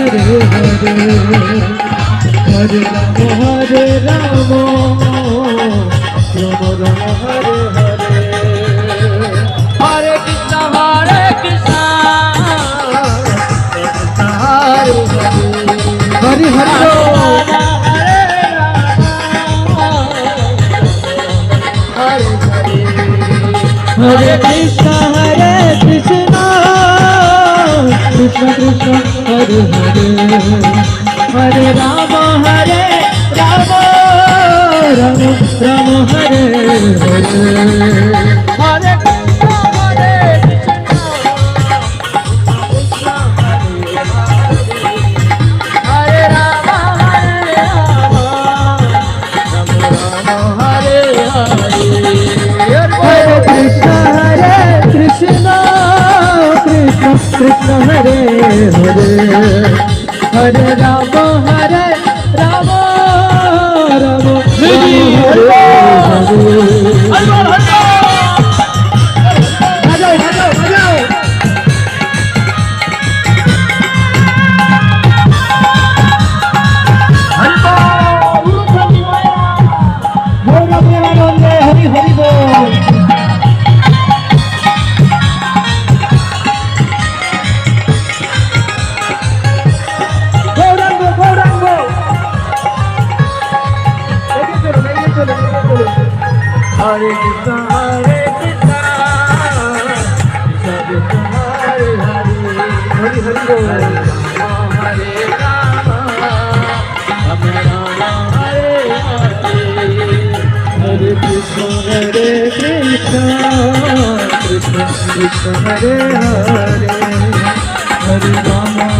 Hare Rama Rama Rama Hare Hare Hare Krishna Hare Hare Hare Hare Krishna Krishna Krishna Hare Hare Hare Rama Rama Rama Hare Hare Hare Krishna Hare Hare Hare Rama Rama Rama Hare Hare Hare Krishna Hare Krishna Krishna Hare Hare Hare Hare Hare Rama Rama Hare Hare Hare Krishna Krishna Krishna Hare Hare Hare Rama